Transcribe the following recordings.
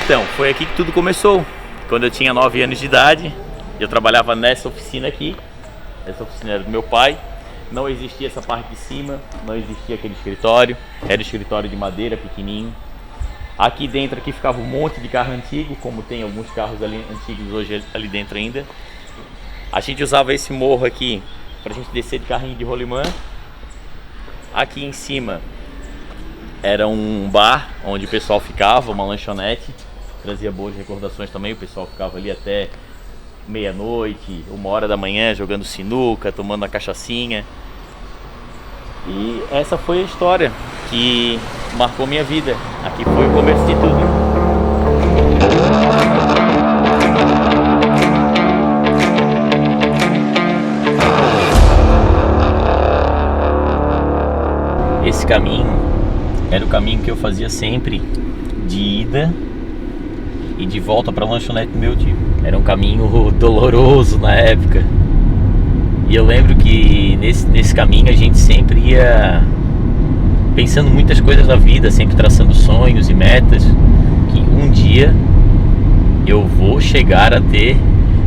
Então, foi aqui que tudo começou. Quando eu tinha 9 anos de idade, eu trabalhava nessa oficina aqui. Essa oficina era do meu pai. Não existia essa parte de cima, não existia aquele escritório. Era um escritório de madeira pequenininho. Aqui dentro aqui ficava um monte de carro antigo, como tem alguns carros ali antigos hoje ali dentro ainda. A gente usava esse morro aqui pra gente descer de carrinho de rolimã. Aqui em cima era um bar onde o pessoal ficava, uma lanchonete. Trazia boas recordações também, o pessoal ficava ali até meia-noite, 1h da manhã, jogando sinuca, tomando uma cachaçinha. E essa foi a história que marcou minha vida. Aqui foi o começo de tudo. Esse caminho era o caminho que eu fazia sempre de ida e de volta para a lanchonete do meu tio. Era um caminho doloroso na época. E eu lembro que nesse caminho a gente sempre ia pensando muitas coisas na vida, sempre traçando sonhos e metas, que um dia eu vou chegar a ter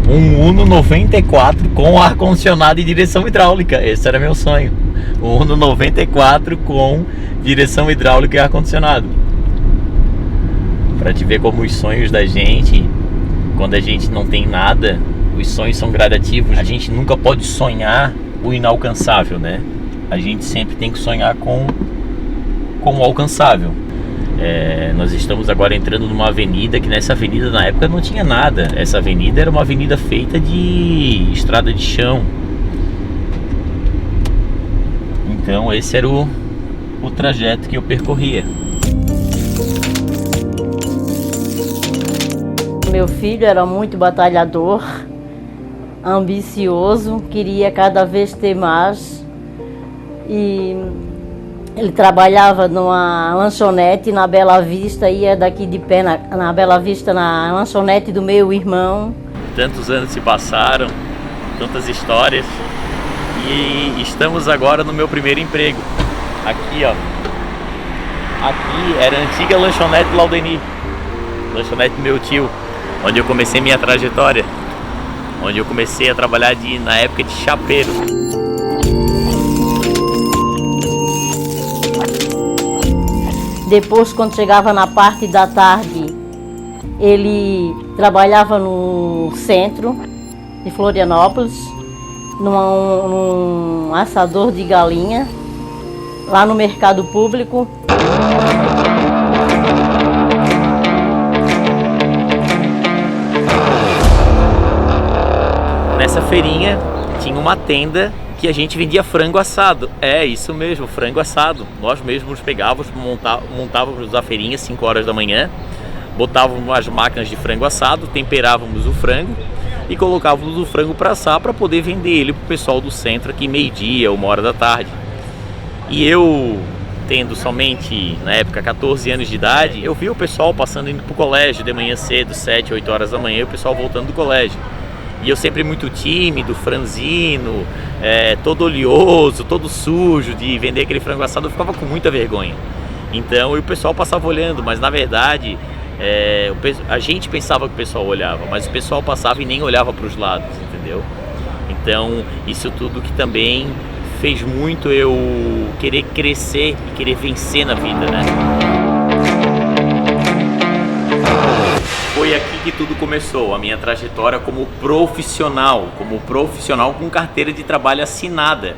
um Uno 94 com ar-condicionado e direção hidráulica. Esse era meu sonho. Um Uno 94 com direção hidráulica e ar-condicionado. Pra te ver como os sonhos da gente, quando a gente não tem nada, os sonhos são gradativos. A gente nunca pode sonhar o inalcançável, né? A gente sempre tem que sonhar com o alcançável. Nós estamos agora entrando numa avenida, que nessa avenida na época não tinha nada. Essa avenida era uma avenida feita de estrada de chão. Então esse era o trajeto que eu percorria. Meu filho era muito batalhador, ambicioso, queria cada vez ter mais. E ele trabalhava numa lanchonete na Bela Vista, ia daqui de pé na Bela Vista, na lanchonete do meu irmão. Tantos anos se passaram, tantas histórias, e estamos agora no meu primeiro emprego. Aqui, ó. Aqui era a antiga lanchonete Laudeni, lanchonete do meu tio, onde eu comecei minha trajetória, onde eu comecei a trabalhar na época de chapeiro. Depois, quando chegava na parte da tarde, ele trabalhava no centro de Florianópolis, num assador de galinha, lá no mercado público. Nessa feirinha tinha uma tenda que a gente vendia frango assado. É isso mesmo, frango assado. Nós mesmos pegávamos, montávamos a feirinha às 5h da manhã, botávamos as máquinas de frango assado, temperávamos o frango e colocávamos o frango para assar para poder vender ele para o pessoal do centro aqui meio-dia, 1h da tarde. E eu, tendo somente na época 14 anos de idade, eu vi o pessoal passando indo para o colégio de manhã cedo, 7, 8h da manhã, o pessoal voltando do colégio. E eu sempre muito tímido, franzino, todo oleoso, todo sujo de vender aquele frango assado, eu ficava com muita vergonha. Então o pessoal passava olhando, mas na verdade a gente pensava que o pessoal olhava, mas o pessoal passava e nem olhava para os lados, entendeu? Então isso tudo que também fez muito eu querer crescer e querer vencer na vida, né? Foi aqui que tudo começou, a minha trajetória como profissional com carteira de trabalho assinada.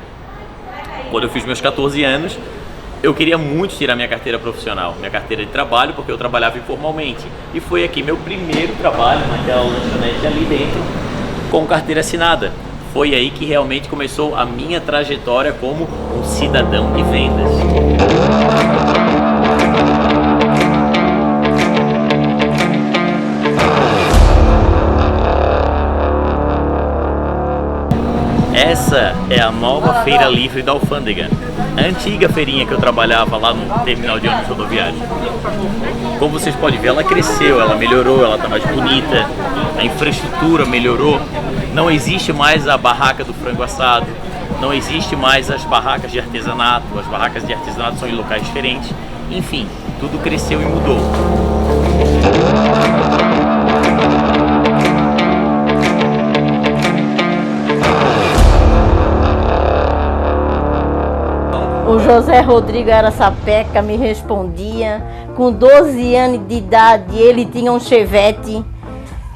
Quando eu fiz meus 14 anos, eu queria muito tirar minha carteira profissional, minha carteira de trabalho, porque eu trabalhava informalmente. E foi aqui meu primeiro trabalho, naquela lanchonete ali dentro, com carteira assinada. Foi aí que realmente começou a minha trajetória como um cidadão de vendas. Essa é a nova feira livre da Alfândega, a antiga feirinha que eu trabalhava lá no terminal de ônibus rodoviário. Como vocês podem ver, ela cresceu, ela melhorou, ela está mais bonita, a infraestrutura melhorou. Não existe mais a barraca do frango assado, não existe mais as barracas de artesanato, as barracas de artesanato são em locais diferentes. Enfim, tudo cresceu e mudou. José Rodrigo era sapeca, me respondia. Com 12 anos de idade, ele tinha um Chevette,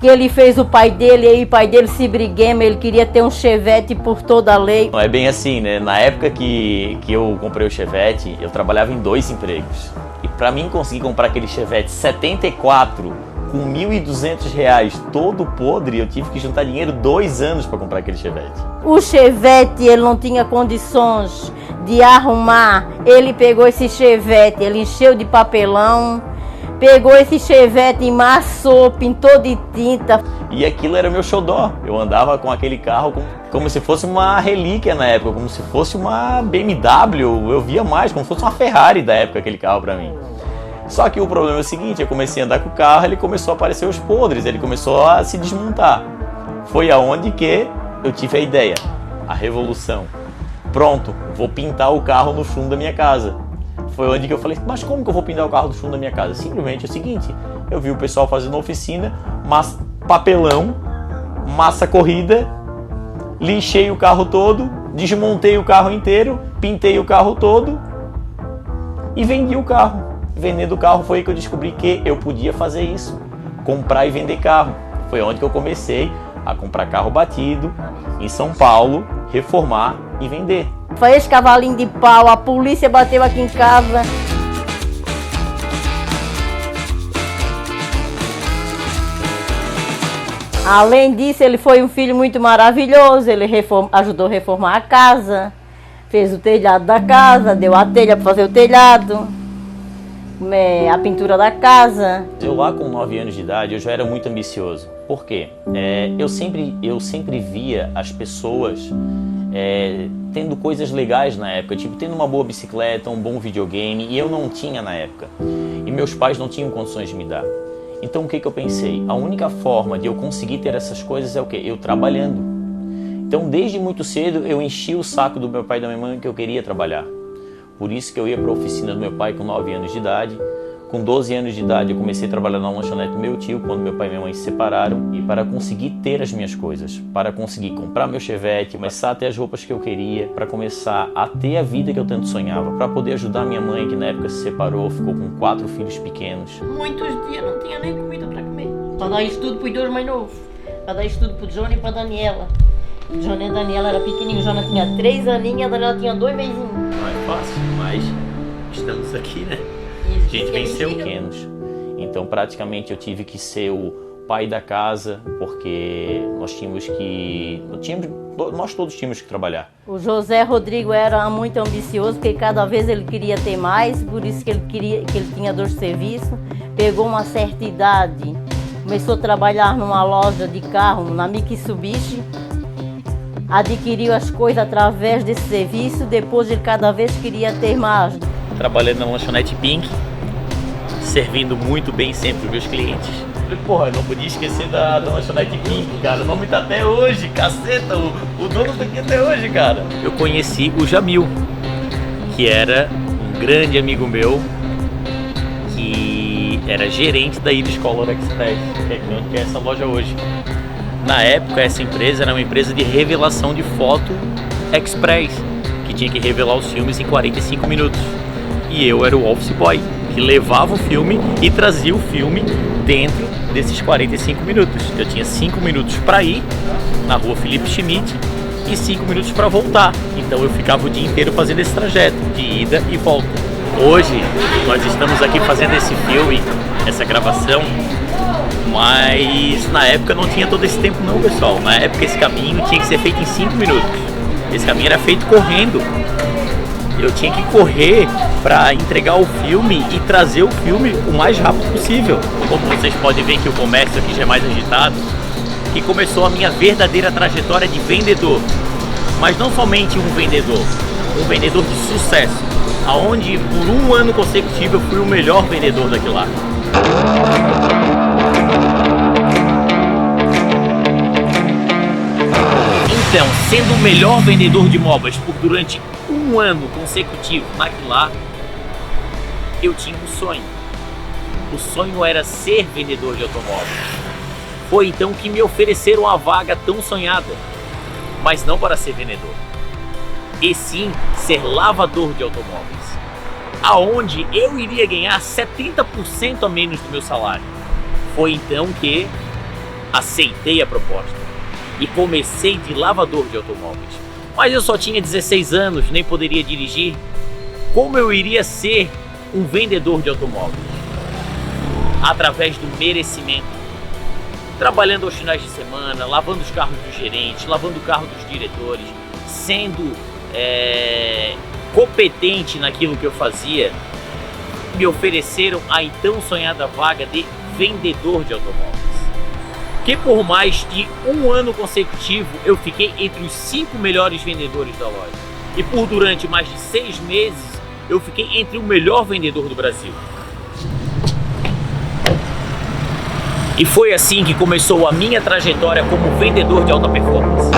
que ele fez o pai dele, e o pai dele se briguema, ele queria ter um Chevette por toda a lei. Não é bem assim, né? Na época que eu comprei o Chevette, eu trabalhava em 2 empregos. E para mim conseguir comprar aquele Chevette 74 com R$ 1.200, todo podre, eu tive que juntar dinheiro 2 anos para comprar aquele Chevette. O Chevette, ele não tinha condições de arrumar. Ele pegou esse Chevette, ele encheu de papelão, pegou esse Chevette, amassou, pintou de tinta. E aquilo era meu xodó. Eu andava com aquele carro como se fosse uma relíquia na época, como se fosse uma BMW. Eu via mais, como se fosse uma Ferrari da época, aquele carro para mim. Só que o problema é o seguinte, eu comecei a andar com o carro, ele começou a aparecer os podres, ele começou a se desmontar. Foi aonde que eu tive a ideia, a revolução. Pronto, vou pintar o carro no fundo da minha casa. Foi onde que eu falei, mas como que eu vou pintar o carro no fundo da minha casa? Simplesmente é o seguinte, eu vi o pessoal fazendo oficina, papelão, massa corrida, lixei o carro todo, desmontei o carro inteiro, pintei o carro todo e vendi o carro. Vendendo o carro foi aí que eu descobri que eu podia fazer isso, comprar e vender carro. Foi onde que eu comecei a comprar carro batido em São Paulo, reformar e vender. Foi esse cavalinho de pau, a polícia bateu aqui em casa. Além disso, ele foi um filho muito maravilhoso, ele ajudou a reformar a casa, fez o telhado da casa, deu a telha para fazer o telhado, a pintura da casa. Eu lá com 9 anos de idade, eu já era muito ambicioso. Por quê? Eu sempre via as pessoas tendo coisas legais na época, tipo tendo uma boa bicicleta, um bom videogame, e eu não tinha na época. E meus pais não tinham condições de me dar. Então o que eu pensei? A única forma de eu conseguir ter essas coisas é o quê? Eu trabalhando. Então desde muito cedo eu enchi o saco do meu pai e da minha mãe que eu queria trabalhar. Por isso que eu ia para a oficina do meu pai com 9 anos de idade. Com 12 anos de idade eu comecei a trabalhar na lanchonete do meu tio, quando meu pai e minha mãe se separaram. E para conseguir ter as minhas coisas, para conseguir comprar meu Chevette, começar a ter as roupas que eu queria, para começar a ter a vida que eu tanto sonhava, para poder ajudar minha mãe, que na época se separou, ficou com 4 filhos pequenos. Muitos dias não tinha nem comida para comer. Para dar estudo para os 2 mais novos, para dar estudo para o Johnny e para a Daniela. O Johnny e a Daniela era pequenininho, o Johnny tinha 3 aninhos e a Daniela tinha 2 mesinhos. Não é fácil, mas estamos aqui, né? A gente venceu pequenos. Então praticamente eu tive que ser o pai da casa, porque nós todos tínhamos que trabalhar. O José Rodrigo era muito ambicioso, porque cada vez ele queria ter mais, por isso que ele tinha dor de serviço. Pegou uma certa idade, começou a trabalhar numa loja de carro, na Mitsubishi. Adquiriu as coisas através desse serviço, depois ele cada vez queria ter mais. Trabalhando na lanchonete Pink, servindo muito bem sempre os meus clientes. Porra, eu não podia esquecer da lanchonete Pink, cara. O nome tá até hoje, caceta, o dono tá aqui até hoje, cara. Eu conheci o Jamil, que era um grande amigo meu, que era gerente da Iris Color Express, que é essa loja hoje. Na época, essa empresa era uma empresa de revelação de foto express, que tinha que revelar os filmes em 45 minutos. E eu era o office boy, que levava o filme e trazia o filme dentro desses 45 minutos. Eu tinha 5 minutos para ir na rua Felipe Schmidt e 5 minutos para voltar. Então eu ficava o dia inteiro fazendo esse trajeto de ida e volta. Hoje nós estamos aqui fazendo esse filme, essa gravação, mas na época não tinha todo esse tempo não, pessoal. Na época esse caminho tinha que ser feito em 5 minutos. Esse caminho era feito correndo. Eu tinha que correr para entregar o filme e trazer o filme o mais rápido possível. Como vocês podem ver que o comércio aqui já é mais agitado, que começou a minha verdadeira trajetória de vendedor. Mas não somente um vendedor de sucesso, aonde por 1 ano consecutivo eu fui o melhor vendedor daquilo lá. Então, sendo o melhor vendedor de móveis durante 1 ano consecutivo naquilo lá, eu tinha um sonho. O sonho era ser vendedor de automóveis. Foi então que me ofereceram a vaga tão sonhada, mas não para ser vendedor. e sim ser lavador de automóveis, aonde eu iria ganhar 70% a menos do meu salário. Foi então que aceitei a proposta e comecei de lavador de automóveis. Mas eu só tinha 16 anos, nem poderia dirigir. Como eu iria ser um vendedor de automóveis? Através do merecimento. Trabalhando aos finais de semana, lavando os carros dos gerentes, lavando o carro dos diretores, sendo competente naquilo que eu fazia, me ofereceram a então sonhada vaga de vendedor de automóveis. Que por mais de um ano consecutivo eu fiquei entre os 5 melhores vendedores da loja. E por durante mais de 6 meses eu fiquei entre o melhor vendedor do Brasil. E foi assim que começou a minha trajetória como vendedor de alta performance.